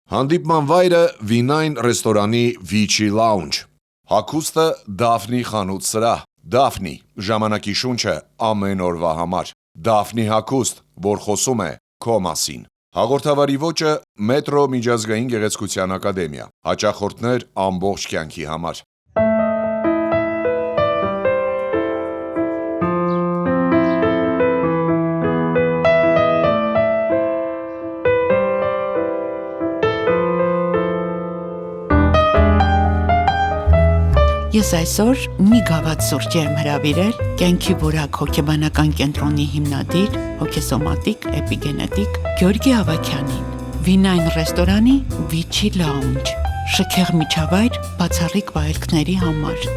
Հանդիպման վայրը Վինայն ռեստորանի Վիչի Lounge, հագուստը Դաֆնի խանութ սրահ, Դաֆնի, ժամանակի շունչը ամեն օրվա համար, Դաֆնի հագուստ, որ խոսում է քո մասին, հաղորդավարի ոճը Մետրո միջազգային գեղեցկության ակադեմիա, հաճախորդներ ամբողջ կյանքի համար։ Ես այսօր մի գավաթ սուրճ եմ հրավիրել կյանքի որակ հոգեբանական կենտրոնի հիմնադիր, հոգեսոմատիկ, էպիգենետիկ Գյորգի Ավագյանին, Վինայն ռեստորանի Վիչի Lounge, շքեղ միջավայր բացառիկ վայելքների համար,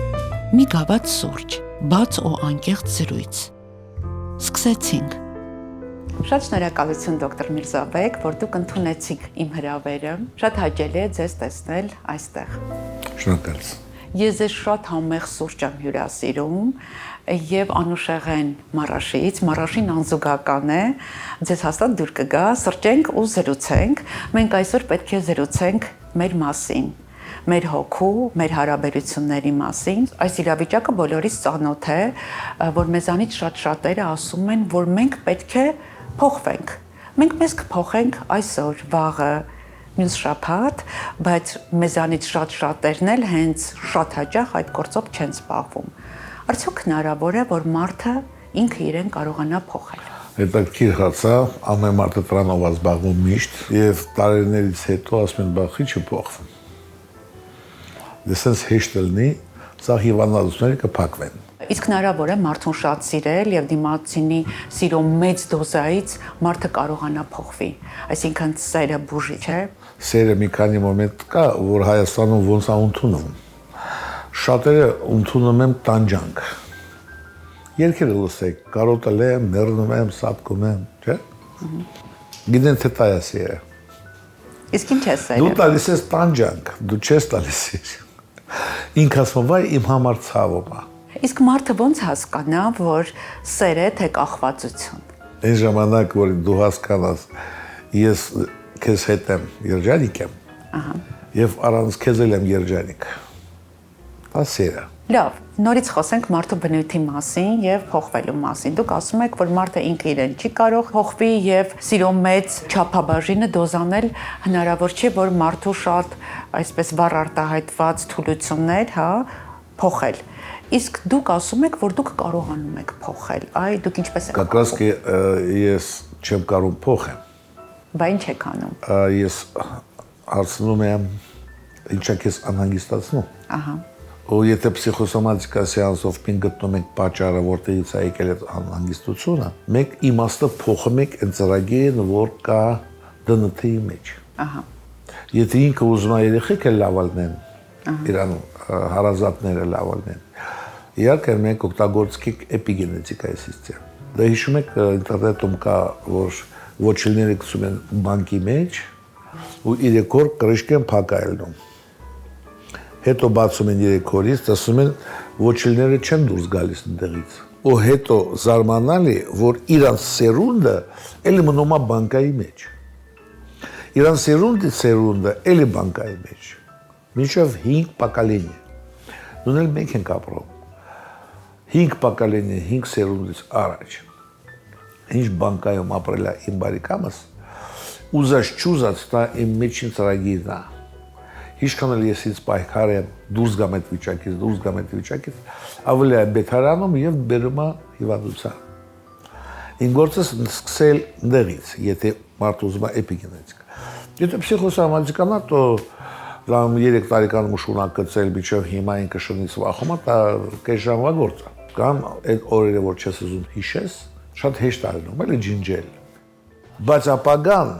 մի գավաթ սուրճ, բաց ու անկեղծ զրույց։ Սկսեցինք։ Շատ շնորհակալություն դոկտոր Միրզաբեկ, որ դուք ընդունեցիք իմ հրավերը։ Շատ հաճելի է ձեզ տեսնել այստեղ։ Շնորհակալություն։ Ես ձեզ շատ համեղ սուրճ եմ հյուրասիրում եւ անուշեղեն Մարաշից, Մարաշին անզուգական է, ձեզ հաստատ դուր կգա, սրճենք ու զրուցենք։ Մենք այսօր պետք է զրուցենք մեր մասին, մեր հոգու, մեր հարաբերությունների մասին։ Այս իրավիճակը բոլորիս ծանոթ է, որ մեզանից շատերը ասում են, որ մենք պետք է փոխվենք։ Մենք մեզ կփոխենք այսօր, վաղը, մյուս շաբաթ, բայց մեզանից շատերն էլ հենց շատ հաճախ այդ գործով չեն զբաղվում։ Արդյոք հնարավոր է, որ մարդը ինքը իրեն կարողանա փոխել։ Հետաքրքիր հարց է, ամեն մարդը դրանով է զբաղվում միշտ, եւ տարիներից հետո ասում են, բախի չփոխվում։ Դեսենց հեշտ լինի, սա հիվանդությունները կփակվեն։ Իսկ հնարավոր է մարդուն շատ սիրել եւ դիմացինի սիրո մեծ դոզայից մարդը կարողանա փոխվի։ Այսինքն սերը բուժիչ է։ Սերը մի քանի մոմենտ կա, որ Հայաստանում ոնց է ընդունում։ Շատերը ընդունում են տանջանք։ Երկերը լսեք, կարոտել եմ, մեռնում եմ, սատկում եմ, չէ՞։ Գիտեն թե դա է սերը։ Իսկ ինչ է սերը։ Դու տալիս ես տանջանք, դու չես տալիս։ Ինքը ասում է, իմ համար ցավում է։ Իսկ մարդը ոնց հասկանա, որ սեր է թե կախվածություն։ Այն ժամանակ, որ դու հասկանաս, ես քեզ հետ եմ, երջանիկ եմ, եւ առանց քեզ եմ երջանիկ։ Դա սեր է։ Լավ, նորից խոսենք մարդու բնույթի մասին եւ փոխվելու մասին։ Դուք ասում եք, որ մարդը ինքը իրեն չի կարող փոխվի եւ սիրո մեծ չափաբաժինը դոզանել հնարավոր չէ, որ մարդու շատ այսպես վառ արտահայտված թուլություններ, փոխել։ Իսկ դուք ասում եք, որ դուք կարողանում եք փոխել։ Այ դուք ինչպես եք։ Как раз ես չեմ կարող փոխեմ։ Բա ինչ եք անում։ Ես հարցնում եմ, ինչա քեզ անհանգստացնում։ Ահա։ Ու եթե պսիխոսոմատիկա սեանսով պին գտնում ենք պատճառը, որտեղից է եկել այդ անհանգստությունը, մենք իմաստը փոխում ենք այն ծրագիրը, որ կա ԴՆԹ-ի մեջ։ Ահա։ Եթե ինքը ուզում է երեխեքը լավալնեն, իրան հարազատները լավալնեն, իհարկե մենք օգտագործենք էպիգենետիկայի սիստեմ։ Դա հիշում եք ինտերնետում կա, որ ոչիլները գցում են բանկի մեջ ու 3 օր կրիշկեն փակայելնում։ Հետո բացում են 3 օրից, տեսնում են ոչիլները չեն դուրս գալիս այնտեղից։ Ու հետո զարմանալի, որ իրանց սերունդը էլի մնում է բանկայի մեջ։ Իրանց սերունդը էլի բանկայի մեջ։ Մինչև 5 պակալենի։ Նույն էլ մենք ենք ապրում։ 5 պակալենի, 5 սերունդից առաջ։ Ինչ բանկայում ապրել է իմ բարեկամս, ուզած չուզած դա իմ մեջին ծրագիրն է։ Ինչքան էլ ես ինձ պայքար եմ դուրս գամ այդ վիճակից, ավելի է բետարանում եւ բերում է հիվանդության։ Իմ գործս սկսել դեղից, եթե մարդ ուզում է էպիգենետիկա։ Եթե պսիխոսոմատիկան է, то Լամ 3 տարեկանում շունակ գծել միջև հիմա ինքը շնից վախում է, դա կես ժամվա գործ է։ Կամ այդ օրերը, որ չես ուզում հիշես, շատ հեշտ է լինում, էլի ջինջել։ Բայց ապագան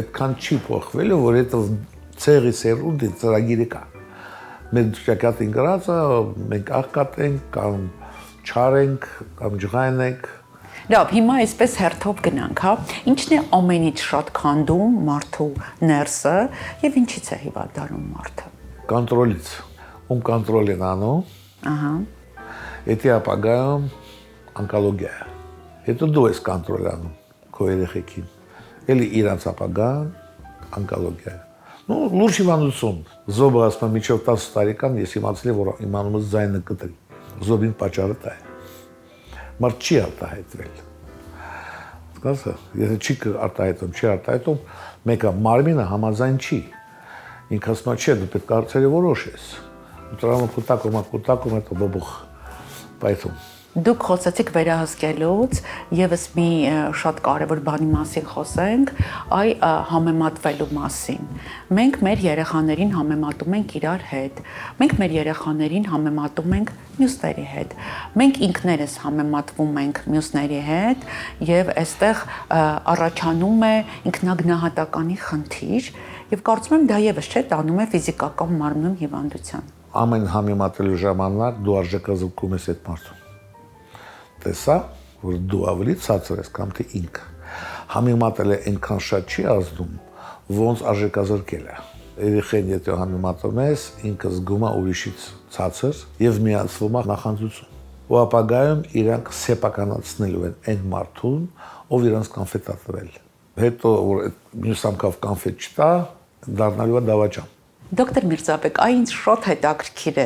այդքան չի փոխվելու, որ այդ ցեղի սերունդի ծրագիրը կա։ Մենք ճակատին գրածը, մենք աղքատ ենք, կամ չարենք, կամ ջղայնենք։ Լավ, հիմա այսպես հերթով գնանք, հա։ Ինչն է ամենից շատ քանդում մարդու ներսը եւ ինչից է հիվանդանում մարդը։ Կոնտրոլից։ Ում կոնտրոլ են անում։ Ահա։ Եթե ապագայում ոնկոլոգիա։ Հետո դու ես կոնտրոլ անում քո երեխեքին։ Էլի իրանց ապագան ոնկոլոգիա։ Լուրջ հիվանդություն։ Զոբը ասում է միջև 10 տարեկան ես իմացել եմ, որ իմանում եմ ձայնը կտրի։ Զոբին պատճառը դա է։ Մարդ չի արտահայտվել։ Հասկացա, եթե չի արտահայտում, չի արտահայտում, մեկը մարմինը համաձայն չի։ Ինքը ասում է, չէ, դու պետք է հարցերը որոշես։ Ու տրամը կուտակում է, հետո բոբուխ պայթում։ Դուք խոսեցիք վերահսկելուց, եւս մի շատ կարևոր բանի մասին խոսենք, այ համեմատվելու մասին։ Մենք մեր երեխաներին համեմատում ենք իրար հետ։ Մենք մեր երեխաներին համեմատում ենք մյուսների հետ։ Մենք ինքներս համեմատվում ենք մյուսների հետ եւ այստեղ առաջանում է ինքնագնահատականի խնդիր եւ կարծում եմ դա եւս չէ տանում է ֆիզիկական մարմնում հիվանդության։ Ամեն համեմատելու ժամանակ դու արժեքազրկում ես այդ մարդուն։ Տեսա, որ դու ավելի ցածր ես կամ թե ինքը։ Համեմատելը այնքան շատ չի ազդում, ոնց արժեքազրկել է։ Երեխեն եթե համեմատում ես, ինքը զգում է ուրիշից ցածր եւ միացվում է նախանձություն։ Ու ապագայում իրանք սեփականացնելու են այն մարդուն, ով իրանք կոնֆետ տվել։ Հետո որ մյուս անգամ կոնֆետ չտա, դառնալու է դավաճան։ Դոկտոր Միրզաբեկ, այն շատ հետաքրքիր է,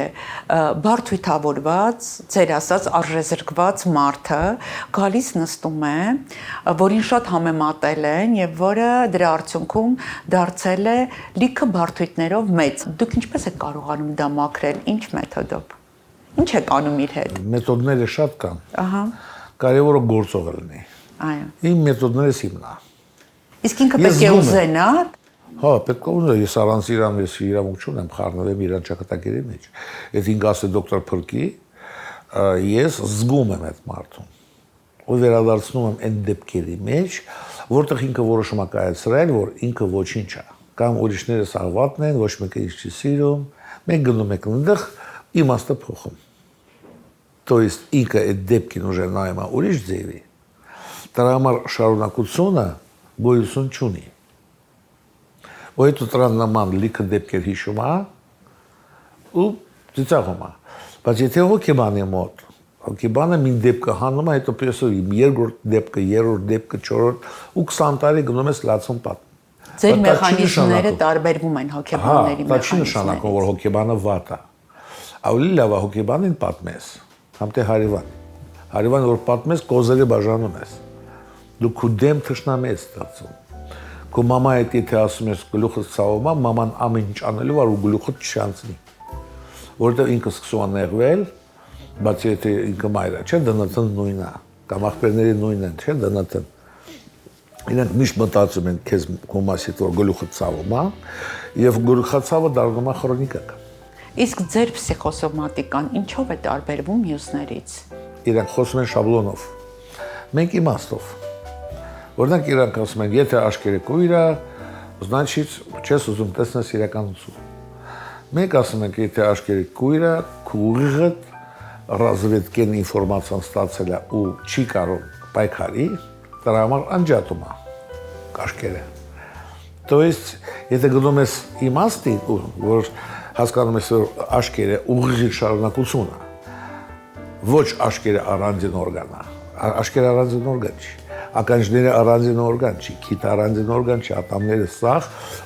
բարդույթավորված, ձեր ասած արժեզրկված մարդը գալիս նստում է, որին շատ համեմատել են եւ որը դրա արդյունքում դարձել է լիքը բարդույթներով մեծ։ Դուք ինչպես եք կարողանում դա մաքրել, ինչ մեթոդով։ Ինչ եք անում իր հետ։ Մեթոդները շատ կան։ Ահա։ Կարևորը գործողը լինի։ Այո։ Իմ մեթոդները հիմն է։ Իսկ ինքը պետք է ուզենա։ Հա, պետք է ուզենա, ես առանց իրավունք չունեմ խառնվեմ իրան ճակատագիրի մեջ։ Եթե ինքը ասե դոկտոր Փրկի, ես զգում եմ այդ մարդուն։ Ու վերադարձնում եմ այն դեպքերի մեջ, որտեղ ինքը որոշում է կայացրել, որ ինքը ոչինչ է։ Կամ ուրիշները սաղվատն են, ոչ մեկը ինչ չի սիրում, մենք գնում ենք այնտեղ իմաստը փոխում։ То есть ինքը այդ դեպքին ուժը նայում է ուրիշ ձևի։ Դրա համար շարունակությունը գոյություն չունի։ Ու հետո դրան նման լիքը դեպքեր հիշում է ու ծիծաղում է։ Բայց եթե հոգեբանի մոտ, հոգեբանը մի դեպքը հանում է, հետո պեսով երկրորդ դեպքը, երրորդ դեպքը, չորրորդ ու 20 տարի գնում ես լացում պատ։ Ձեր մեխանիզմները տարբերվում են հոգեբանների մեխանիզմներից։ Դա չի նշանակում, որ հոգեբանը վատ է։ Ավելի լավ է հոգեբանին պատմես, կամ թե հարևան։ Հարևան որ պատմես, կոզերը բաժանում ես։ Դու քու դեմ թշնամի ես ստացում։ Քո մամա հետ եթե ասում ես գլուխը ցավում է, մաման ամեն ինչ անելու է ու գլուխը չանցնի։ Որտեղ ինքը սկսում է նեղվել, բայց եթե ինքը մայրը չէ, դնաթն նույնն է, կամ ախպերների նույնն են, չէ, դնաթն։ Իրենք միշտ մտածում են քեզ քո մասից որ գլուխը ցավում է, եւ գլուխացավը դառնում է քրոնիկական։ Իսկ ձեր պսիխոսոմատիկան ինչով է տարբերվում մյուսներից։ Իրենք խոսում են շաբլոնով։ Մենք իմաստով։ Որտեղ իրանք ասում են, եթե աշկերը կույր է, значит, չես ուզում տեսնես իրականություն։ Մենք ասում ենք, եթե աշկերը կույր է, քույրը разведкен ինֆորմացիան ստացել է ու չի կարող պայքարի, դրա համար անջատում է աշկերը։ То есть, եթե գնում ես իմաստին, որ հասկանում ես, որ աշկերը ուղիղ շարունակություն է, ոչ աշկերը առանձին օրգան է, աշկերը առանձին օրգան չի։ Ականջները առանձին օրգան չի, քիթը առանձին օրգան չի, ատամները սաղ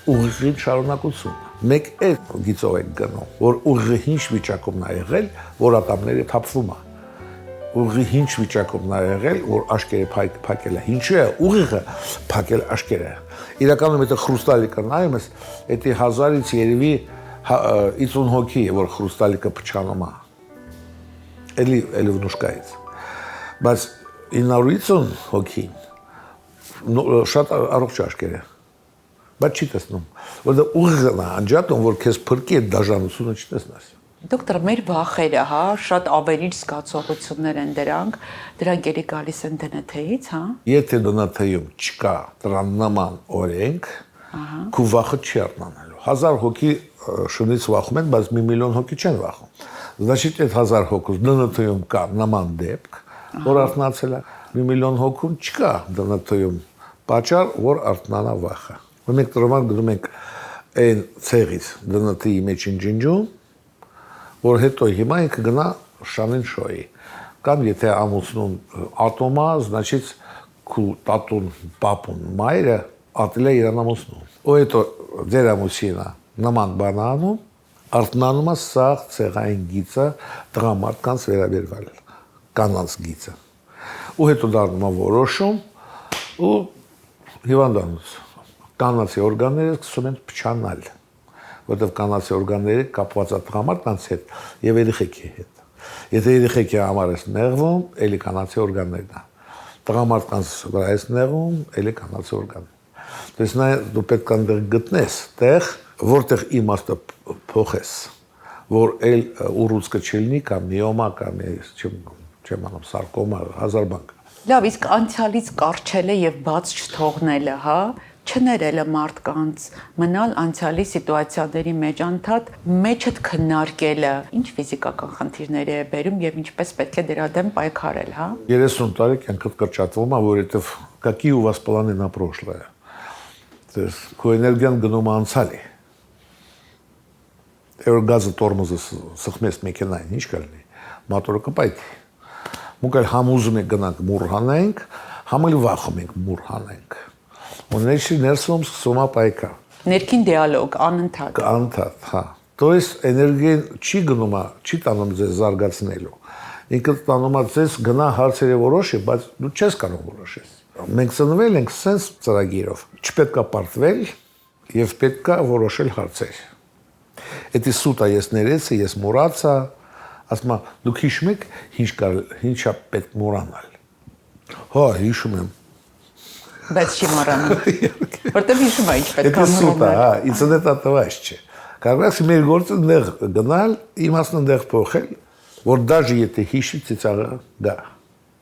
ուղիղ շարունակություն։ Մեկ այդ գիծով ենք գնում, որ ուղիղ ինչ վիճակում նա եղել, որ ատամները թափվում է։ Ուղիղ ինչ վիճակում նա եղել, որ աշկերը փակել է։ Ինչու է ուղիղը փակել աշկերը։ Իրականում եթե խրուստալիկը նայում ես, դա 1000-ից երևի 50 հոգի է, որ խրուստալիկը փչանում է։ Էլի վնուշկայից։ Բայց 950 հոգին շատ առողջ աշկեր է, բայց չի տեսնում, որտեղ ուղիղն է անջատում, որ քեզ փրկի այդ դաժանությունը չտեսնես։ Դոկտոր, մեր վախերը, հա, շատ ավերիչ զգացողություններ են դրանք էլի գալիս են ԴՆԹ-ից, հա։ Եթե ԴՆԹ-ում չկա դրան նման օրենք, քո վախը չի արթնանալու։ 1000 հոգի շնից վախում են, բայց 1 միլիոն հոգի չեն վախում։ Значит, այդ 1000 հոգուց ԴՆԹ-ում կա նման դեպք, որ արթնացել է, 1 միլիոն հոգուն չկա ԴՆԹ-ում պատճառ, որ արթնանա վախը։ Մենք դրոման գնում ենք այն ցեղից ԴՆԹ-ի մեջ ջինջում, որ հետո հիմա ինքը գնա շանին շոյի։ Կամ եթե ամուսնուն ատոմա, значит, քու տատուն, պապուն, մայրը ատել է իրան ամուսնում։ Ու հետո ձեր ամուսինը նման բան անում, արտնանում է սաղ ցեղային գիծը տղամարդկանց վերաբերվել կանանց գիծը։ Ու հետո դառնում է որոշում ու հիվանդանոց կանացի օրգանները սկսում են փչանալ, որտեղ կանացի օրգանները կապված է տղամարդկանց հետ եւ երեխեքի հետ։ Եթե երեխեքի համար է նեղվում, էլի կանացի օրգաններն է։ Տղամարդկանց վրա է նեղվում, էլի կանացի օրգան։ Դες նա դու պետք է դեռ գտնես տեղ, որտեղ իմաստը փոխես, որ էլ ուռուցքը չլինի կամ միոմա կամ չեմ անում սարկոմա, հազար բան։ Լավ, իսկ անցյալից կարճելը եւ բաց չթողնելը, հա, չներելը մարդկանց, մնալ անցյալի սիտուացիաների մեջ անդադ մեջդ քննարկելը, ինչ ֆիզիկական խնդիրներ է բերում եւ ինչպես պետք է դրա դեմ պայքարել, հա։ 30 տարի կյանքդ կրճատվում է, որովհետեւ какие у вас планы на прошлое։ То есть քո էներգիան գնում անցյալի։ Եվ գազը տորմոզը սխմես մեքենային, ինչ կլինի։ Մոտորը կպայթի։ Մենք էլ համ ուզում ենք գնանք մուռ հանենք, համ էլ վախում ենք մուռ հանենք։ Ու ներսում սկսում է պայքար։ Ներքին դիալոգ, անընդհատ։ Անընդհատ, հա։ То есть էներգիան չի գնում, չի տանում ձեզ զարգացնելու։ Ինքը տանում է ձեզ գնա հարցերը որոշի, բայց դու չես կարող որոշել։ Մենք ծնվել ենք sense ծրագիրով։ Չպետք է պարտվել եւ պետք է որոշել հարցեր։ Էդի սուտա ես ներեցի, ես մոռացա, ասում եմ, դուք հիշում եք ինչա պետք մոռանալ։ Հա, հիշում եմ։ Բայց չի մոռանում։ Որտեղ հիշում է ինչ պետք է մոռանալ։ Էդի սուտա, հա, ինձ դա տվաշ չէ։ Կարող է մեր գործը դեղ գնալ, իմաստն դեղ փոխել, որ դաժե եթե հիշի ծիծաղը դա։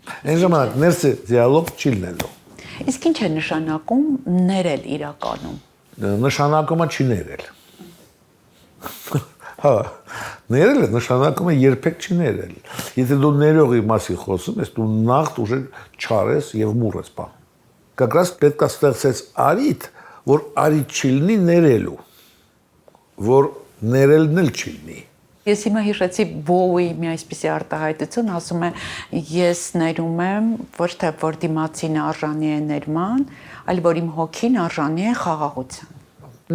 Այն ժամանակ ներսը դիալոգ չի լինելու։ Իսկ ինչ է նշանակում ներել իրականում։ Նշանակում է չի ներել։ Հա, ներելը նշանակում է երբեք չի ներել։ Եթե դու ներողի մասին խոսում ես, դու նախ ուժը չարես եւ մուռ ես բան։ Как раз պետք է ստեղծես արիթ, որ արիթ չի լինի ներելու, որ ներելն էլ չի լինի։ Ես հիմա հիշեցի Bowie մի այսպիսի արտահայտություն, ասում է ես ներում եմ ոչ թե որ դիմացին արժանի է ներման, այլ որ իմ հոգին արժանի է խաղաղության։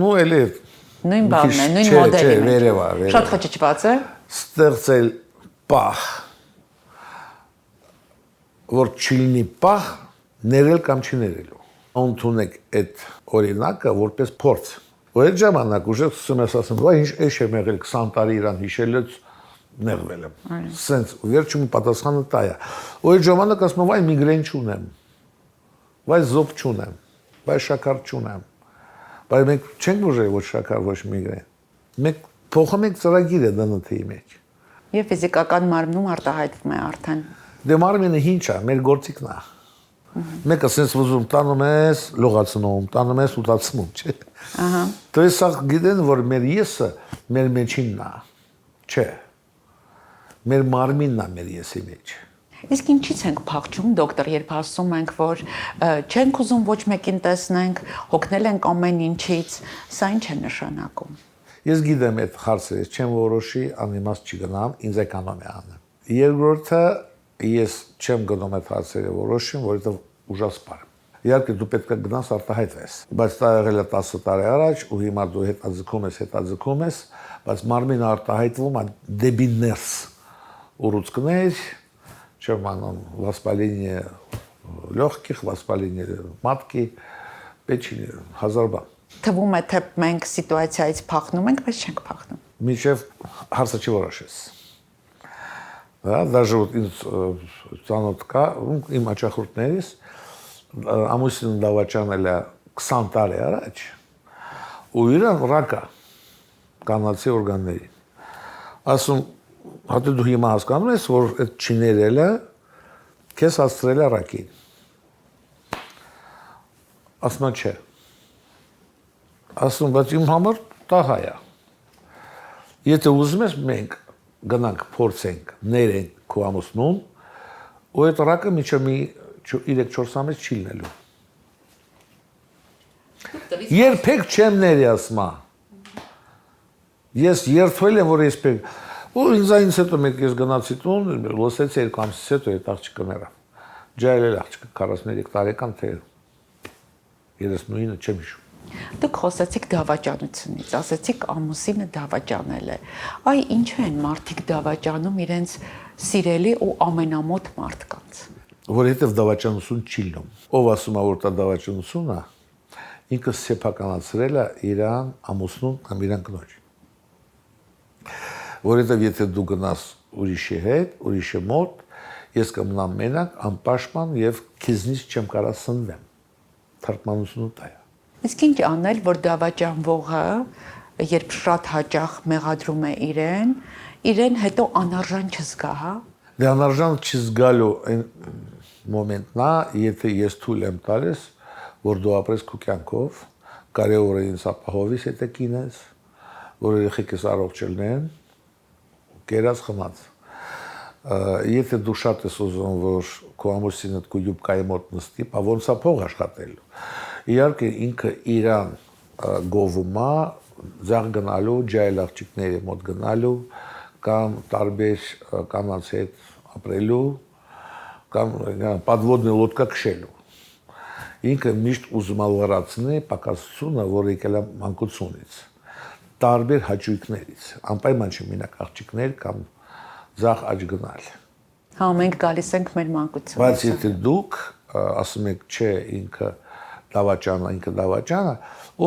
Ну էլի նույն բանն է, նույն մոդելը։ Վերևա։ Շատ խճճված է։ Ստեղծել պահ, որ չլինի պահ, ներել կամ չներելու։ Ընդունեք այդ օրինակը որպես փորձ։ Ու այդ ժամանակ ուժը սկսում ես ասում, վայ ինչ էշ եմ եղել 20 տարի իրան հիշելուց նեղվել եմ։ Սենց վերջում պատասխանը դա է։ Ու այդ ժամանակ ասում եմ, վայ միգրեն չունեմ։ Վայ զոբ չունեմ։ Վայ շաքար չունեմ։ Բայց մենք չենք ուժել ոչ շաքար, ոչ միգրեն։ Մենք փոխում ենք ծրագիրը ԴՆԹ-ի մեջ։ Եվ ֆիզիկական մարմնում արտահայտվում է արդեն։ Դե մարմինը ինչ է, մեր գործիքն է։ Մեկը sense ուզում տանում ես, լողացնում, տանում ես, ուտացնում, չէ։ Ահա։ То есть սա գիտեն, որ մեր եսը մեր մեջինն է, չէ։ Մեր մարմինն է մեր եսի մեջ։ Իսկ ինչից ենք փախչում, դոկտոր, երբ ասում ենք, որ չենք ուզում ոչ մեկին տեսնենք, հոգնել ենք ամեն ինչից, սա ինչ է նշանակում։ Ես գիտեմ այդ հարցը, չեմ որոշի, անիմաստ չգնամ, ինձ էկոնոմիա անեմ։ Երկրորդը ես չեմ գնում այդ հարցերը որոշում, որովհետև ուժասպար եմ։ Իհարկե դու պետք է գնաս արտահայտվես, բայց դա եղել է 10 տարի առաջ ու հիմա դու հետաձգում ես, բայց մարմինը արտահայտվում է դեպի ներս։ Ուռուցքներ, չեմ անում, վասպալինիա լегких, վասպալինիա մատքի, պեչինի, հազար բան։ Թվում է, թե մենք սիտուացիայից փախնում ենք, բայց չենք փախնում։ Մինչև հարցը չորոշես։ Да, даже вот ծանոթ կա, իմ աչախորդներից ամուսինը դավաճանել է 20 տարի առաջ ու իրան ռակա կանացի օրգանների։ Ասում, հատե դու հիմա հասկանում ես, որ այդ չիներելը քեզ հասցրել է ռակին։ Ասում չէ։ Ասում, բայց իմ համար դա հայ է։ Եթե ուզում ես մենք գնանք փորձենք, ներենք քո ամուսնուն, ու այդ ռակը միջը մի 3-4 ամիս չի լինելու։ Երբեք չեմ ների ասма։ Ես երթվել եմ, որ ես պետք։ Ու ինձ հետո մեկ ես գնացի տուն, լսեցի 2 ամսից հետո այդ աղջիկը մեռավ։ Ջայլել աղջիկը 43 տարեկան թե։ 39-ը չեմ հիշում։ Դուք խոսեցիք դավաճանությունից, ասեցիք ամուսինը դավաճանել է։ Այ ինչու են մարդիկ դավաճանում իրենց սիրելի ու ամենամոտ մարդկանց։ Որովհետև դավաճանություն չի լինում։ Ով ասում է, որ դա դավաճանություն է, ինքը սեփականացրել է իրան ամուսնուն կամ իրան կնոջ։ Որովհետև եթե դու գնաս ուրիշի հետ, ուրիշի մոտ, ես կմնամ մենակ, անպաշտպան եւ քեզնից չեմ կարող սնվեմ։ Թարգմանությունը դա է։ Իսկ ինչ անել, որ դավաճանվողը, երբ շատ հաճախ մեղադրում է իրեն հետո անարժան չզգա, հա։ Դե անարժան չզգալու այն մոմենտն է, եթե ես թույլ եմ տալիս, որ դու ապրես քո կյանքով, կարևոր է ինձ ապահովիս եթե կինես, որ երեխեքս առողջ լինեն, կերած խմած։ Եթե դու շատ ես ուզում, որ քո ամուսինդ քո յուբկայի մոտ նստի, ոնց է փող աշխատելու։ Իհարկե ինքը իրան գովում է ձախ գնալու, ջայլ աղջիկների մոտ գնալու կամ տարբեր կանանց հետ ապրելու կամ подводная лодка քշելու։ Ինքը միշտ ուզում է լրացնել պակասությունը, որ եկել է մանկությունից, տարբեր հաճույքներից, անպայման չի մենակ աղջիկներ կամ ձախ աճ գնալ։ Հա, մենք գալիս ենք մեր մանկությունից։ Բայց եթե դուք ասում եք, չէ, ինքը դավաճանը,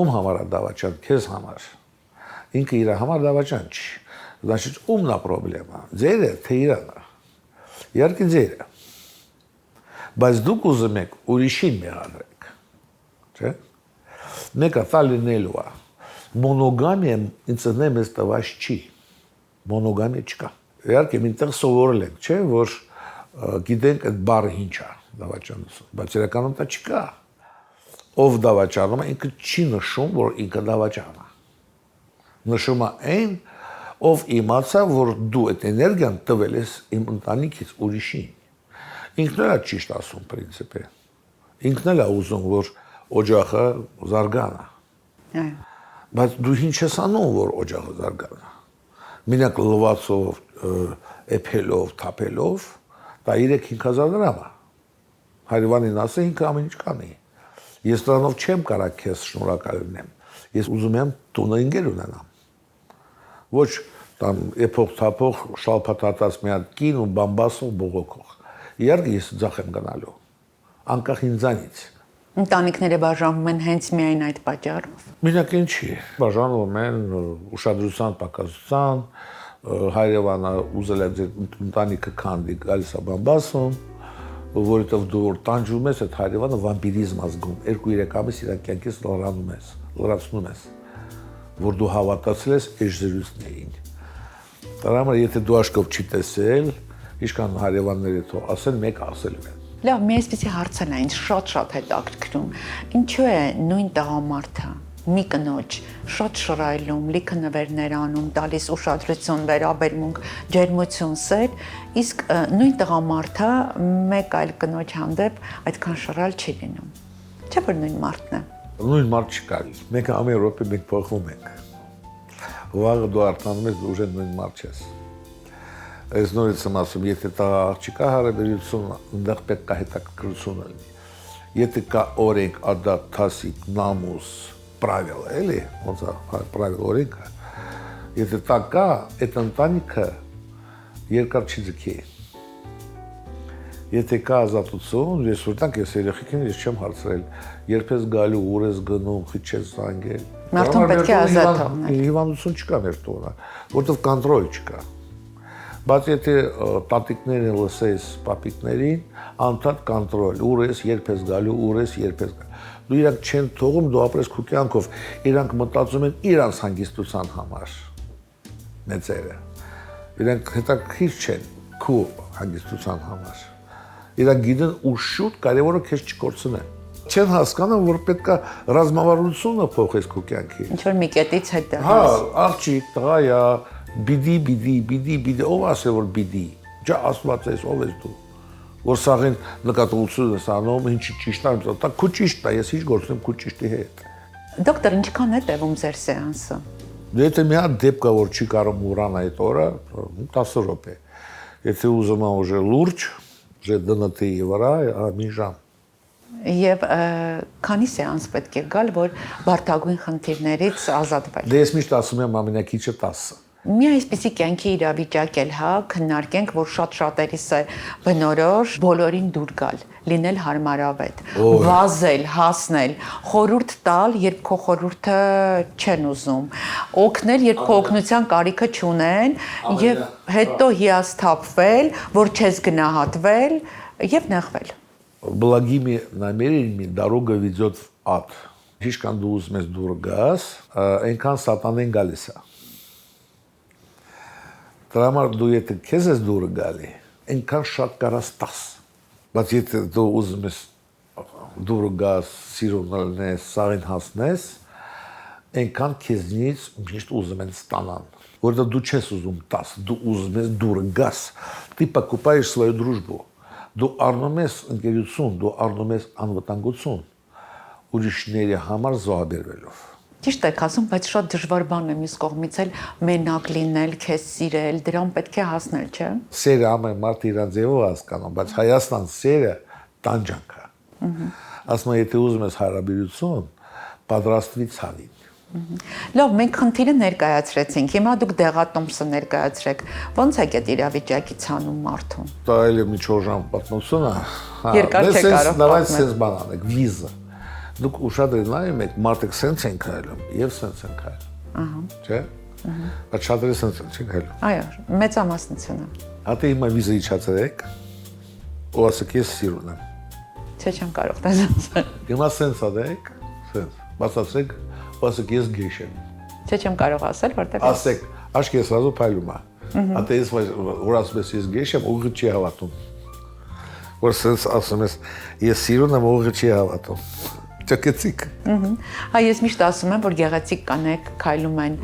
ում համար է դավաճան, քեզ համար։ Ինքը իր համար դավաճան չի։ Значит, ումն է պրոբլեմա։ Ձերը թե իրանը։ Իհարկե ձերը։ Բայց դուք ուզում եք ուրիշին մեղադրեք։ Չէ՞։ Մեկը տալինելու է։ Մոնոգամիա ինձ նեմես տված չի։ Մոնոգամիա չկա։ Իհարկե մինտեղ սովորել ենք, չէ՞, որ գիտենք այդ բառը ինչ է, դավաճանություն, բայց իրականում դա չկա։ Ով դավաճանում է, ինքը չի նշում, որ ինքը դավաճան է։ Նշում է այն, ով իմացա, որ դու այդ էներգիան տվել ես իմ ընտանիքից ուրիշին։ Ինքն էլ է ճիշտ ասում, պրինցիպը։ Ինքն էլ է ուզում, որ օջախը զարգանա։ Այո։ Բայց դու ինչ ես անում, որ օջախը զարգանա։ Մենակ լվացով, էփելով, թափելով, դա 3-5,000 դրամ է։ Հայրվանին ասե ինքը ամեն ինչ կանի։ Ես դրանով չեմ կարող քեզ շնորհակալ լինեմ։ Ես ուզում եմ տունը ինգեր ունենամ։ Ոչ там էփող թափող շալփաթաթած մի հատ կին ու բամբասով բողոքող։ Իհարկե ես ձախ եմ գնալու։ Անկախ ինձանից։ Ընտանիքները բաժանվում են հենց միայն այդ պատճառով։ Մենակ ինչի, բաժանվում են ուշադրության պակասության, հայրեվանը ուզել է ձեր ընտանիքը քանդի, գալիս է բամբասում, որովհետև դու որ տանջում ես, այդ հայրեվանը վամպիրիզմ ազգում, 2-3 ամիս իր կյանքից լրացնում ես, որ դու հավատացել ես այս զրույցներին։ Դրա համար եթե դու աշկով չի տեսել, ինչքան հայրեվանները թող ասեն, մեկ ասելու են։ Լավ, մի այսպեսի հարցն է ինձ շատ հետաքրքրում։ Ինչու է նույն տղամարդը մի կնոջ շատ շռայլում, լիքը նվերներ անում, տալիս ուշադրություն, վերաբերմունք, ջերմություն, սեր, իսկ նույն տղամարդը մեկ այլ կնոջ հանդեպ այդքան շռայլ չի լինում։ Չէ՞ որ նույն մարդն է։ Նույն մարդ չկա։ Մենք ամեն րոպե մենք փոխվում ենք։ Վաղը դու արտանում ես, դու ուժը նույն մարդ չես։ Այս նորից եմ ասում, եթե դա չկա հարաբերություն, այնտեղ պետք է հետաքրքրություն լինի։ Եթե կա օրենք, ադատ, թասիկ, նամուս, правила, էլի, ոնց է, правила օրենքը, եթե դա կա, այդ ընտանիքը երկար չի ձգի։ Եթե կա ազատություն, ես որտանք ես երեխեքին ես չեմ հարցրել, երբ ես գալու, ուր ես գնում, խիչ ես զանգել։ Մարդուն պետք է ազատ թողնել։ Հիվանդություն չկա մեր տունը, որտեղ կոնտրոլ չկա։ Բայց եթե տատիկներին լսես պապիկներին, անդադ կոնտրոլ, ուր ես, երբ ես գալու, ուր ես, երբ ես գալու։ Դու իրանք չեն թողում, դու ապրես քո կյանքով, իրանք մտածում են իրանց հանգստության համար։ Մեծերը։ Իրանք հետաքրքիր չեն քո հանգստության համար։ Իրանք գիտեն ու շուտ կարևորը քեզ չկորցնեն։ Չեն հասկանում, որ պետքա ռազմավարությունը փոխես քո կյանքի։ Ինչ որ մի կետից հետ է։ Հա, աղջիկ, տղայա, բիդի, ով ասել որ բիդի։ Ջա ասված ես, ով ես դու։ Որ սաղին նկատողություն ես անում, ինչի ճիշտ է, դա քո ճիշտն է, ես ինչ գործում եմ քո ճիշտի հետ։ Դոկտոր, ինչքան է տևում ձեր սեանսը։ Եթե մի հատ դեպք կա, որ չի կարող ուրանալ այդ օրը, 10 րոպե։ Եթե ուզում եմ ուժը լուրջ, ուժը դնտի վրա, մի ժամ։ Եվ քանի սեանս պետք է գալ, որ բարդագույն խնդիրներից ազատվել։ Դե ես միշտ ասում եմ ամենակիչը 10։ Մի այսպիսի կյանքի իրավիճակ էլ հա քննարկենք, որ շատ-շատերիս է բնորոշ բոլորին դուր գալ, լինել հարմարավետ, վազել, հասնել, խորհուրդ տալ, երբ քո խորհուրդը չեն ուզում, օգնել, երբ քո օգնության կարիքը չունեն, եւ հետո հիասթափվել, որ չես գնահատվել եւ նեղվել։ Благими намерениями дорога ведет в ад։ Ինչքան դու ուզում ես դուր գաս, այնքան սատանեն գալիս է։ Դրա համար դու եթե քեզ ես դուրը գալի, այնքան շատ կարաս տաս։ Բայց եթե դու ուզում ես դուրը գաս, սիրուն լինես, սաղին հասնես, այնքան քեզնից միշտ ուզում են ստանան։ Որովհետև դու չես ուզում տաս, դու ուզում ես դուրը գաս։ Ты покупаешь свою дружбу։ Դու առնում ես ընկերություն, դու առնում ես անվտանգություն ուրիշների համար զոհաբերվելով։ Ճիշտ եք ասում, բայց շատ դժվար բան է մյուս կողմից էլ մենակ լինել, քեզ սիրել, դրան պետք է հասնել, չէ՞։ Սերը ամեն մարդ իրան ձևով հասկանում, բայց Հայաստան սերը տանջանք է։ Ասում եմ, եթե ուզում ես հարաբերություն, պատրաստվի ցավին։ Լավ, մենք խնդիրը ներկայացրեցինք, հիմա դուք դեղատոմսը ներկայացրեք, ոնց է այդ իրավիճակի ցանում մարդուն։ Դա էլ մի 4 ժամ պատմություն է։ Երկար չէ կարող Давайте sense բան անենք, վիզա։ Դուք ուշադրել նայում եք, մարդիկ sense են քայլում եւ sense են քայլում։ Ահա։ Չէ՞։ Բայց շատերը sense են քայլում։ Այո, մեծամասնությունը։ Հատի հիմա վիզա իջացրեք, ու ասեք ես սիրուն եմ։ Չէ, չեմ կարող դա ասել։ Հիմա sense ադեք, sense։ Բացացրեք, ասեք ես գեշ եմ։ Չէ, չեմ կարող ասել, որտեղ ասեք, աշկի սразу փայլում է։ Ատե ես որ ասում ես գեշ եմ, ուղղը չի հավատում։ Որ sense ասում ես սիրուն եմ, ուղղը չի հավատում։ Ճակեցիկ։ Հա, ես միշտ ասում եմ, որ գեղեցիկ կանեք քայլում են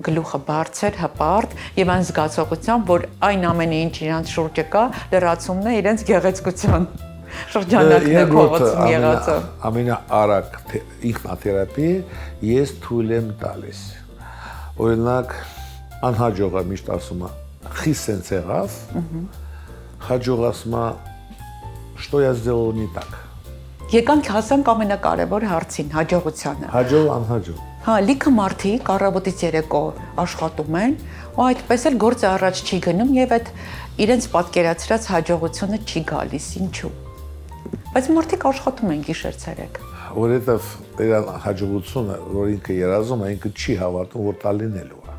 գլուխը բարձր, հպարտ եւ այն զգացողությամբ, որ այն ամենը ինչ իրանց շուրջը կա, լրացումն է իրենց գեղեցկության շրջանակն է փողոցում եղածը։ Ամենաարագ ինքնաթերապիա ես թույլ եմ տալիս։ Օրինակ անհաջողը միշտ ասում է, խիսենց եղավ, հաջող ասում է, что я сделал не так։ Եկանք հասանք ամենակարևոր հարցին, հաջողությանը։ Հաջող անհաջող։ Հա, լիքը մարդիկ առավոտից երեկո աշխատում են, ու այդպես էլ գործը առաջ չի գնում եւ այդ իրենց պատկերացրած հաջողությունը չի գալիս, ինչու։ Բայց մարդիկ աշխատում են գիշեր-ցերեկ։ Որովհետեւ իր հաջողությունը, որ ինքը երազում է, ինքը չի հավատում, որ դա լինելու է։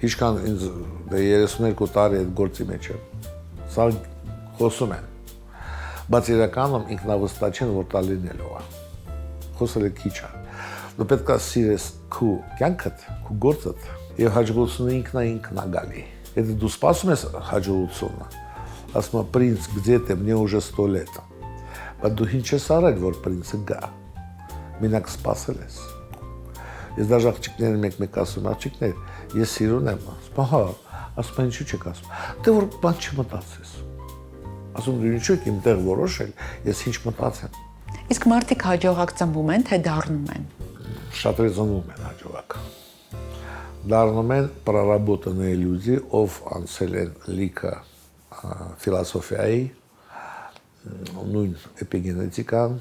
Ինչքան ինձ 32 տարի այդ գործի մեջ եմ։ Սա խոսում եմ։ Բայց իրականում ինքնավստահ չեն, որ դա լինելու է։ Խոսելը քիչ է։ Դու պետք է սիրես քո կյանքդ, քո գործդ եւ հաջողությունը ինքնա գալի։ Եթե դու սպասում ես հաջողությունը, ասում եմ принц, где ты, мне уже 100 лет։ Բայց դու ինչ ես արել, որ принцը գա։ Մենակ սպասել ես։ Ես դաժե աղջիկներին մեկ ասում, աղջիկներ, ես սիրուն եմ, ասում, հա, ասում են ինչու չեք ասում։ Դե որ բան չմտածես։ Ասում դու ինչու եք իմ տեղ որոշել, ես ինչ մտածեմ։ Իսկ մարդիկ հաջողակ ծնվում են, թե դառնում են։ Շատերը ծնվում են հաջողակ։ Դառնում են проработанные люди, ով անցել են լիքը ֆիլոսոֆիայի, նույն էպիգենետիկան։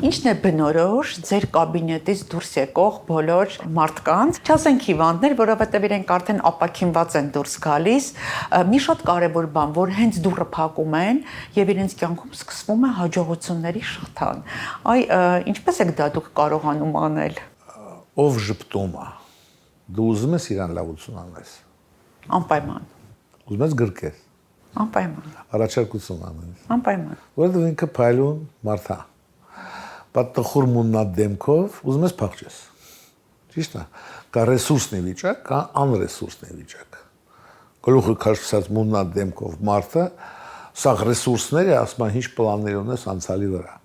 Ինչն է բնորոշ ձեր կաբինետից դուրս եկող բոլոր մարդկանց, չասենք հիվանդներ, որովհետև իրենք արդեն ապակինված են դուրս գալիս, մի շատ կարևոր բան, որ հենց դուռը փակում են եւ իրենց կյանքում սկսվում է հաջողությունների շղթան։ Այ ինչպես եք դա դուք կարողանում անել։ Ով ժպտում է։ Դու ուզում ես իրան լավություն անես։ Անպայման։ Ուզում ես գրկես։ Անպայման։ Առաջարկություն անես։ Անպայման։ Որովհետև ինքը փայլուն մարդ է։ Բայց տխուր մուննատ դեմքով ուզում ես փախչես։ Ճիշտ է։ Կա ռեսուրսնի վիճակ, կա անրեսուրսնի վիճակ։ Գլուխը քաշած մուննատ դեմքով մարդը, սա ռեսուրսները, ասում են, ինչ պլաններ ունես անցալի վրա։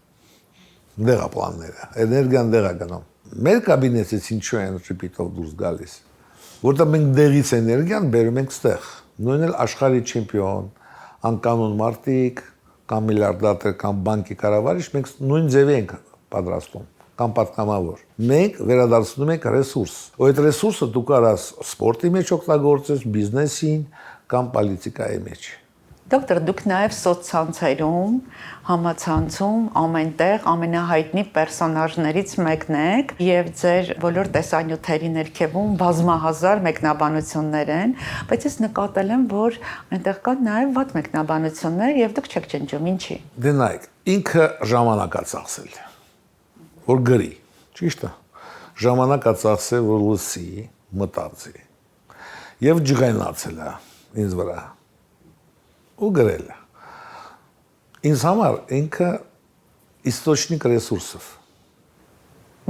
Դեղա պլանները, էներգիան դեղա գնում։ Մեր կաբինետից ինչու են շփիտով դուրս գալիս։ Որտեղ մենք դեղից էներգիան բերում ենք ստեղ։ Նույնն էլ աշխարհի չեմպիոն, անկանոն մարդիկ, կամ միլիարդատեր, կամ բանկի կառավարիչ, մենք նույն ձևի ենք պատրաստում, կամ պատգամավոր։ Մենք վերադարձնում ենք ռեսուրս։ Ու այդ ռեսուրսը դու կարաս սպորտի մեջ օգտագործես, բիզնեսին կամ պոլիտիկայի մեջ։ Դոկտոր, դուք նաև սոցցանցերում, համացանցում, ամենտեղ ամենահայտնի պերսոնաժներից մեկն եք եւ ձեր բոլոր տեսանյութերի ներքևում բազմահազար մեկնաբանություններ են, բայց ես նկատել եմ, որ այնտեղ կան նաև վատ մեկնաբանություններ եւ դուք չեք ջնջում, ինչի։ Դե նայեք, ինքը ժամանակ է ծախսել, որ գրի, ճիշտ է։ Ժամանակ է ծախսել, որ լսի, մտածի եւ ջղայնացել է ինձ վրա ու գրել է։ Ինձ համար ինքը իստոչնիկ ռեսուրսով։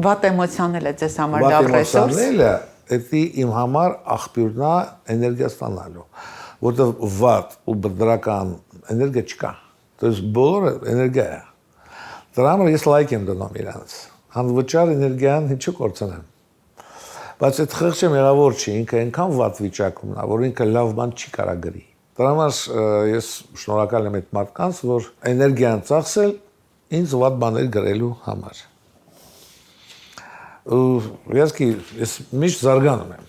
Վատ էմոցիանել է ձեզ համար լավ ռեսուրս։ Վատ էմոցիաները դա իմ համար աղբյուրն է էներգիա ստանալու, որտեղ վատ ու բդրական էներգիա չկա։ То есть բոլորը էներգիա է։ Դրա համար ես լայք եմ դնում իրանց։ Անվճար էներգիան ինչու կորցնեմ։ Բայց այդ խղճը մեղավոր չի, ինքը այնքան վատ վիճակում է, որ ինքը լավ բան չի կարա գրի։ Դրա համար ես շնորհակալ եմ այդ մարդկանց, որ էներգիան ծախսել ինձ վատ բաներ գրելու համար։ Ես միշտ զարգանում եմ։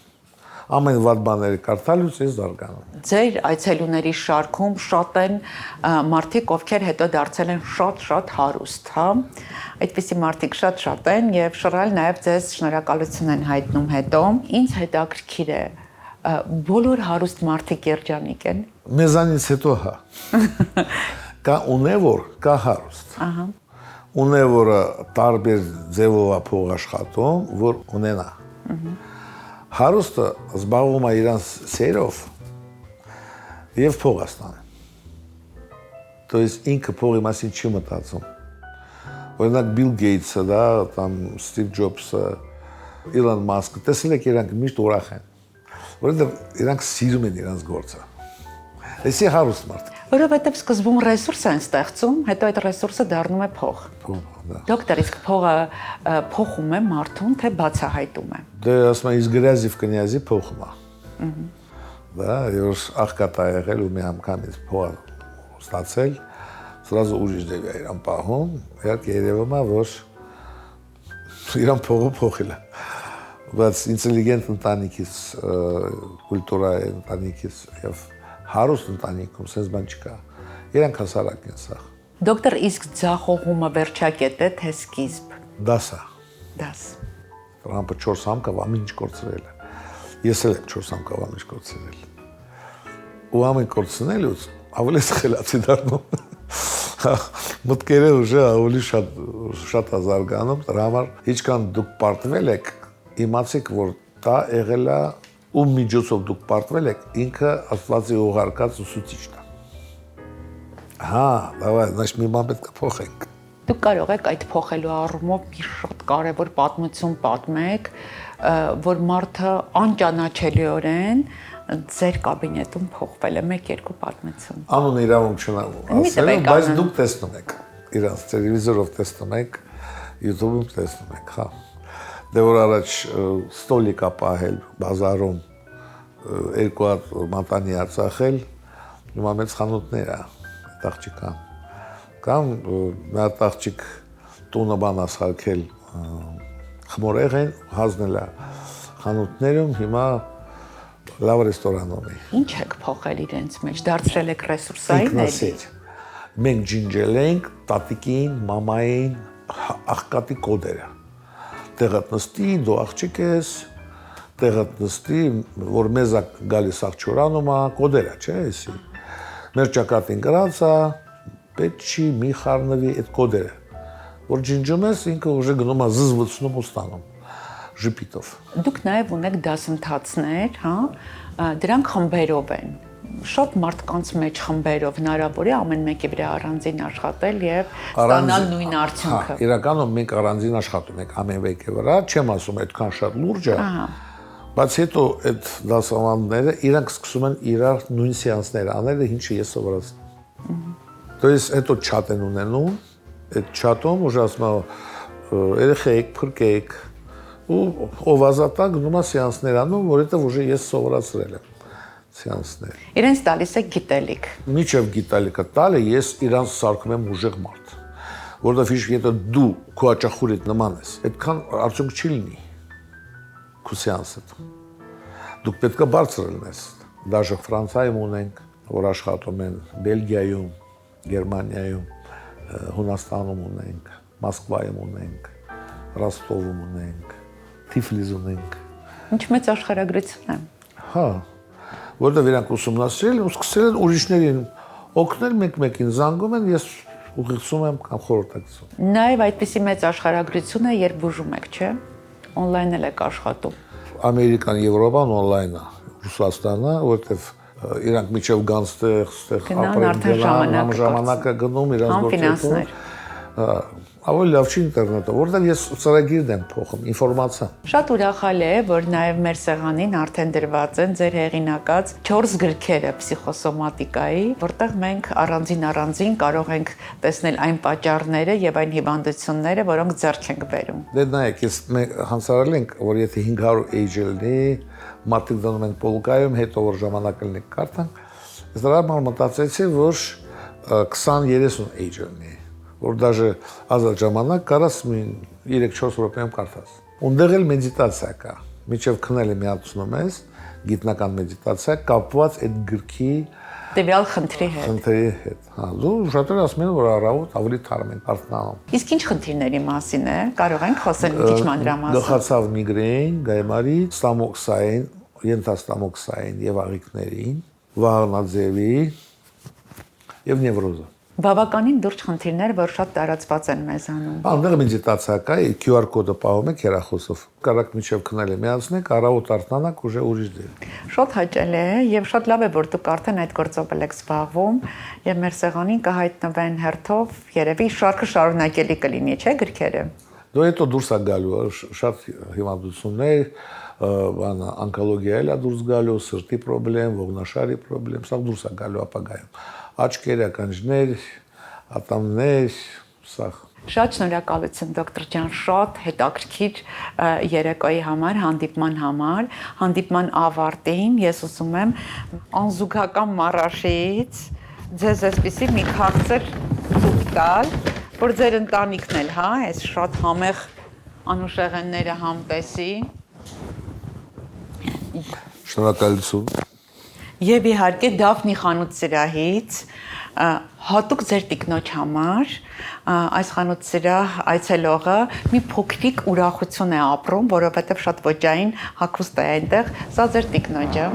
Ամեն վատ բաները կարդալուց ես զարգանում եմ։ Ձեր այցելուների շարքում շատ են մարդիկ, ովքեր հետո դարձել են շատ հարուստ, հա։ Այդպիսի մարդիկ շատ են եւ շռայլ նաեւ ձեզ շնորհակալություն են հայտնում հետո։ Ինձ հետաքրքիր է բոլոր հարուստ մարդիկ երջանիկ են։ Մեզանից հետո հա։ Կա ունևոր, կա հարուստ։ Ահա։ Ունևորը տարբեր ձևով է փող աշխատում, որ ունենա։ Հարուստը զբաղվում է իրանց սերով եւ փող ստանում։ То есть ինքը փողի մասին չի մտածում։ Օրինակ Բիլ Գեյթսը, դա, там Ստիվ Ջոբսը, Իլոն Մասկը, տեսել եք իրանք միշտ ուրախ են։ Որովհետեւ իրանք սիրում են իրանց գործը։ Էսի հարուստ մարդ։ Որովհետեւ սկզբում ռեսուրս են ստեղծում, հետո այդ ռեսուրսը դառնում է փող։ Դոկտոր, իսկ փողը փոխում է մարդուն, թե բացահայտում է։ Դե ասում են, из грязи в князи փոխում է։ Да, ես աղքատ ա եղել ու մի անգամ ես փող ստացել, сразу ուրիշ դեպի իրան պահում, իհարկե երևում է, որ իրան փողը փոխել է։ Բայց ինտելիգենտ ընտանիքից, կուլտուրայի ընտանիքից եւ հարուստ ընտանիքում sense բան չկա։ Իրանք հասարակ են սա։ Դոկտոր, իսկ ձախողումը վերջակետ է, թե սկիզբ։ Դասա։ Դաս։ Տրամպը 4 անգամ ամեն ինչ կորցրել է։ Ես էլ եմ 4 անգամ ամեն ինչ կորցրել։ Ու ամեն կորցնելուց ավելի խելացի դառնում։ Մտքերը ուժը ավելի շատ ազարգանում, դրա համար ինչքան դուք պարտվել եք, իմացեք, որ դա եղել է ու միջոցով դուք պարտվել եք, ինքը Աստվածի ուղարկած ուսուցիչն է։ Հա, դավայ, значит մի բան պետք է փոխենք։ Դուք կարող եք այդ փոխելու առումով մի շատ կարևոր պատմություն պատմեք, որ մարդը անճանաչելիորեն ձեր կաբինետում փոխվել է 1-2 պատմություն։ Անուն իրավունք չնայում, բայց դուք տեսնում եք, իրանց տելևիզորով տեսնում եք, YouTube-ում տեսնում եք, հա։ Դե որ առաջ ստոլիկ ա պահել բազարում, 2 հատ մատանի ա ծախել, հիմա մեծ խանութներ ա, աղջիկան։ Կամ մի հատ աղջիկ տունը բան ա սարքել, խմորեղեն հանձնել ա խանութներում, հիմա լավ ռեստորանում է։ Ինչ եք փոխել իրենց մեջ, դարձրել եք ռեսուրսային էլի։ Մենք ջինջել ենք տատիկին, մամային, աղքատի կոդերը։ Տեղդ նստի, դու աղջիկ ես, տեղդ նստի, որ մեզ է գալիս աղջորանում է, կոդերը, չէ, էսի։ Մեր ճակատին գրած է, պետք չի մի խառնվի այդ կոդերը։ Որ ջինջում ես, ինքը ուժը գնում է զզվացնում ու ստանում, ժպիտով։ Դուք նաև ունեք դասընթացներ, հա, դրանք խմբերով են։ Շատ մարդկանց մեջ խմբերով հնարավոր է ամեն մեկի վրա առանձին աշխատել եւ ստանալ նույն արդյունքը։ Իրականում մենք առանձին աշխատում ենք ամեն մեկի վրա, չեմ ասում այդքան շատ լուրջ է, բայց հետո այդ դասավանդները իրանք սկսում են իրար նույն սեանսները անել, ինչը ես սովորացնում։ То есть հետո չաթ են ունենում, այդ չաթում ուժ ասում եմ երեխեք, փրկեք ու ով ազատա գնում է սեանսներ անում, որովհետեւ ուժը ես սովորացրել եմ սեանսներ։ Իրենց տալիս է գիտելիք։ Միջև գիտելիքը տալը ես իրանց սարքում եմ ուժեղ մարդ, որովհետեւ եթե դու քո աճախուրիդ նման ես, այդքան արդյունք չի լինի քո սեանսը։ Դուք պետք է բարձր լինես, դաժե Ֆրանսիայում ունենք, որ աշխատում են Բելգիայում, Գերմանիայում, Հունաստանում ունենք, Մոսկվայում ունենք, Ռոստովում ունենք, Թիֆլիսում ունենք։ Ինչ մեծ աշխարհագրություն է։ Հա, որտեղ իրանք ուսումնասիրել են ու սկսել են ուրիշներին օգնել մեկ-մեկին զանգում են, ես ուղեկցում եմ կամ խորհրդակցում։ Նաև այդպիսի մեծ աշխարհագրություն է, երբ բուժում եք, չէ՞։ Օնլայն էլ եք աշխատում։ Ամերիկան, Եվրոպան օնլայն է, Ռուսաստանը, որտեղ իրանք միջև գանստեղ, ապրեն ժամանակը գնում իրանք գործում։ Ավելի լավ չի ինտերնետը, որտեղ ես ծրագիրն եմ փոխում, ինֆորմացիա։ Շատ ուրախալի է, որ նաև մեր սեղանին արդեն դրված են ձեր հեղինակած 4 գրքերը փսիխոսոմատիկայի, որտեղ մենք առանձին կարող ենք տեսնել այն պատճառները եւ այն հիվանդությունները, որոնք ձեռք ենք բերում։ Դե նայեք, ես հանցարարել ենք, որ եթե 500 age լինի, մարդիկ դնում են պոլկայում, հետո որ ժամանակ լինի կարդանք, ես դրա համար մտածեցի, որ 20-30 age լինի, որ даже ազատ ժամանակ կարաս 3-4 րոպեում կարդաս։ Ունդեղ էլ մեդիտացիա կա։ Միջև քնելը միացնում ես, գիտնական մեդիտացիա կապված այդ գրքի տվյալ խնդրի հետ։ Հա, դու շատերը ասում են, որ առավոտ ավելի թարմ են արթնանում։ Իսկ ինչ խնդիրների մասին է։ Կարող ենք խոսել մի քիչ մանրամասն։ Գլխացավ միգրեն, գայմարի, ստամոքսային, ենթաստամոքսային եւ աղիքներին, վահանաձևի եւ նևրոզը։ Բավականին լուրջ խնդիրներ, որ շատ տարածված են մեզանում։ Այնտեղ մեդիտացիա կա, QR կոդը պահում եք հեռախոսով։ Կարակ միջև քնելը միացնեք, առավոտ արթնանաք ուժը ուրիշ դեր։ Շատ հաճելի է եւ շատ լավ է, որ դուք արդեն այդ գործով եք զբաղվում եւ մեր սեղանին կհայտնվեն հերթով, երևի շարքը շարունակելի կլինի, չէ՞ գրքերը։ Դու հետո դուրս է գալու, շատ հիվանդություններ, օնկոլոգիա էլ է դուրս գալու, սրտի խնդրեմ, ողնաշարի խնդրեմ, սա դուրս է գալու ապագայում։ Աչքերը, ականջներ, ատամներ, սա։ Շատ շնորհակալություն դոկտոր ջան, շատ հետաքրքիր երեկոյի համար, հանդիպման համար, հանդիպման ավարտին ես ուզում եմ անզուգական մարաշիից ձեզ այսպիսի մի քաղցր ցույց տալ, որ ձեր ընտանիքն էլ, հա, այս շատ համեղ անուշեղենները համտեսի։ Շնորհակալություն։ Եվ իհարկե Դաֆնի խանութ սրահից հատուկ ձեր տիկնոջ համար այս խանութ սրահ այցելողը մի փոքրիկ ուրախություն է ապրում, որովհետև շատ ոճային հագուստ է այնտեղ, սա ձեր տիկնոջը։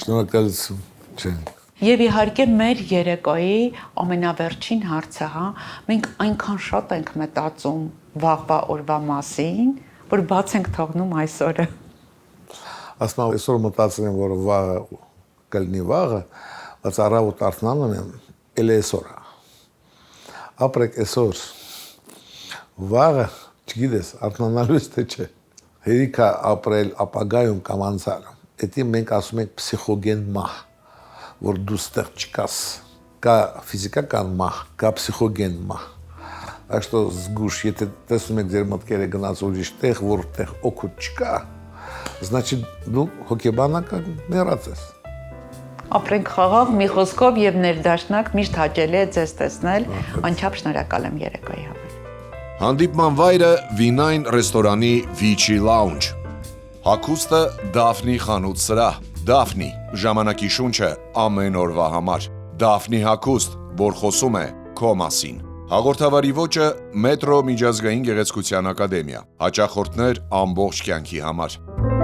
Շնորհակալություն, ջան։ Եվ իհարկե մեր երեկոյի ամենավերջին հարցը, հա, մենք այնքան շատ ենք մտածում վաղվա օրվա մասին, որ բաց ենք թողնում այսօրը։ Ասում եմ, այսօր մտածում եմ, որ վաղը կլինի վաղը, բայց առավոտ արթնանում եմ, էլ այսօր։ Ապրեք այսօր։ Վաղը, չգիտես, արթնանալու ես թե չէ։ Հերիքա ապրել ապագայում կամ անցյալում։ Դա մենք ասում ենք պսիխոգեն մահ, որ դու ստեղ չկաս։ Կա ֆիզիկական մահ, կա պսիխոգեն մահ։ Աշտո զգուշ, եթե տեսնում եք ձեր մտքերը գնաց ուրիշ տեղ, որտեղ օգուտ չկա, значит դու հոգեբանական մեռած ես։ Ապրենք խաղաղ, մի խոսքով եւ ներդաշնակ, միշտ հաճելի է ձեզ տեսնել, անչափ շնորհակալ եմ երեկոյի համար։ Հանդիպման վայրը Վինայն ռեստորանի Vici Lounge։ Հագուստը Դաֆնի խանութ սրահ։ Դաֆնի ժամանակի շունչը ամեն օրվա համար։ Դաֆնի հագուստ, որ խոսում է քո մասին։ Հաղորդավարի ոճը Մետրո միջազգային գեղեցկության ակադեմիա։ Հաճախորդներ ամբողջ կյանքի համար։